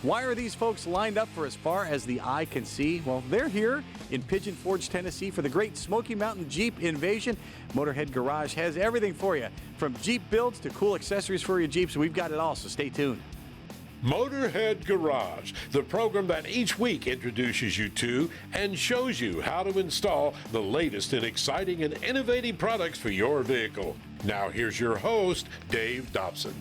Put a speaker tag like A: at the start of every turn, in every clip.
A: Why are these folks lined up for as far as the eye can see? Well, they're here in Pigeon Forge, Tennessee for the Great Smoky Mountain Jeep Invasion. Motorhead Garage has everything for you, from Jeep builds to cool accessories for your Jeeps. We've got it all, so stay tuned.
B: Motorhead Garage, the program that each week introduces you to and shows you how to install the latest in exciting and innovative products for your vehicle. Now here's your host, Dave Dobson.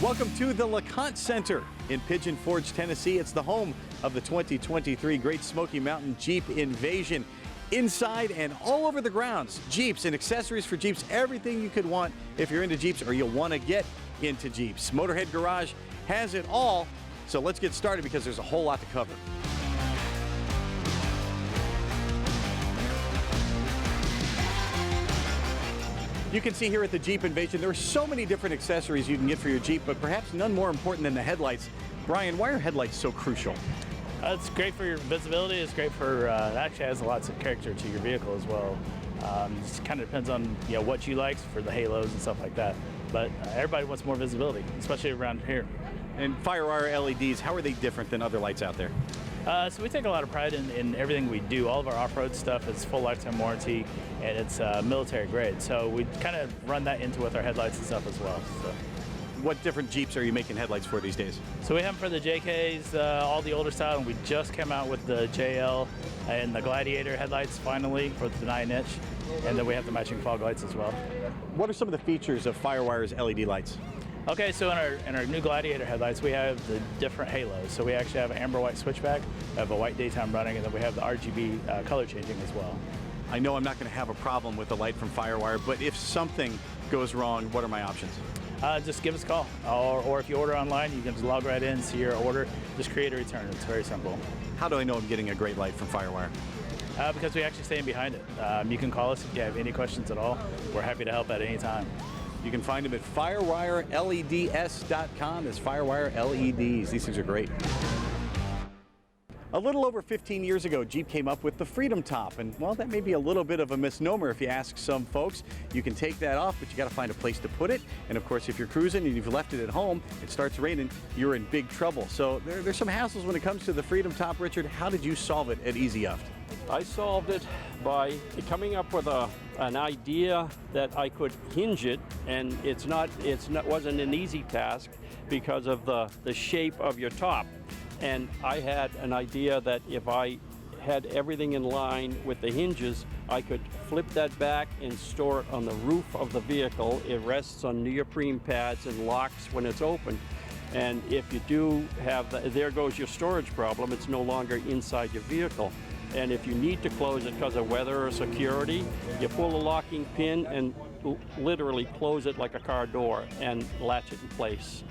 A: Welcome to the LeConte Center in Pigeon Forge, Tennessee. It's the home of the 2023 Great Smoky Mountain Jeep Invasion. Inside and all over the grounds, Jeeps and accessories for Jeeps, everything you could want if you're into Jeeps or you'll want to get into Jeeps. Motorhead Garage has it all, so let's get started because there's a whole lot to cover. You can see here at the Jeep Invasion, there are so many different accessories you can get for your Jeep, but perhaps none more important than the headlights. Brian, why are headlights so crucial?
C: It's great for your visibility. It's great for, it actually adds lots of character to your vehicle as well. It just kind of depends on what you like for the halos and stuff like that. But everybody wants more visibility, especially around here.
A: And Firewire LEDs, how are they different than other lights out there?
C: So we take a lot of pride in everything we do. All of our off-road stuff is full lifetime warranty, and it's military grade. So we kind of run that into with our headlights and stuff as well. So.
A: What different Jeeps are you making headlights for these days?
C: So we have them for the JKs, all the older style, and we just came out with the JL and the Gladiator headlights finally for the 9-inch, and then we have the matching fog lights as well.
A: What are some of the features of Firewire's LED lights?
C: Okay, so in our new Gladiator headlights, we have the different halos. So we actually have an amber white switchback, we have a white daytime running, and then we have the RGB color changing as well.
A: I know I'm not going to have a problem with the light from Firewire, but if something goes wrong, what are my options?
C: Just give us a call, or if you order online, you can just log right in, see your order, just create a return. It's very simple.
A: How do I know I'm getting a great light from Firewire?
C: Because we actually stand behind it. You can call us if you have any questions at all. We're happy to help at any time.
A: You can find them at firewireleds.com. That's Firewire LEDs. These things are great. A little over 15 years ago, Jeep came up with the Freedom Top, and well, that may be a little bit of a misnomer if you ask some folks. You can take that off, but you got to find a place to put it. And of course, if you're cruising and you've left it at home, it starts raining, you're in big trouble. So there's some hassles when it comes to the Freedom Top. Richard, how did you solve it at Easy Uft?
D: I solved it by coming up with an idea that I could hinge it, and it wasn't an easy task because of the shape of your top. And I had an idea that if I had everything in line with the hinges, I could flip that back and store it on the roof of the vehicle. It rests on neoprene pads and locks when it's open. And if you do have there goes your storage problem, it's no longer inside your vehicle. And if you need to close it because of weather or security, you pull the locking pin and literally close it like a car door and latch it in place.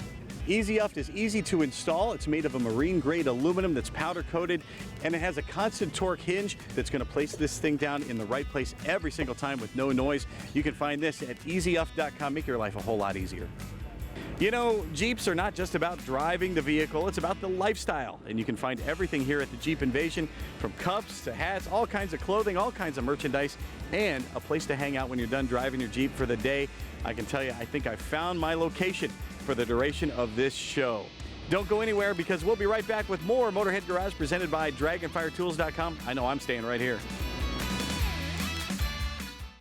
A: Easy Uft is easy to install. It's made of a marine-grade aluminum that's powder-coated, and it has a constant torque hinge that's going to place this thing down in the right place every single time with no noise. You can find this at easyuft.com. Make your life a whole lot easier. You know, Jeeps are not just about driving the vehicle, it's about the lifestyle. And you can find everything here at the Jeep Invasion, from cups to hats, all kinds of clothing, all kinds of merchandise, and a place to hang out when you're done driving your Jeep for the day. I can tell you, I think I found my location for the duration of this show. Don't go anywhere because we'll be right back with more Motorhead Garage presented by DragonfireTools.com. I know I'm staying right here.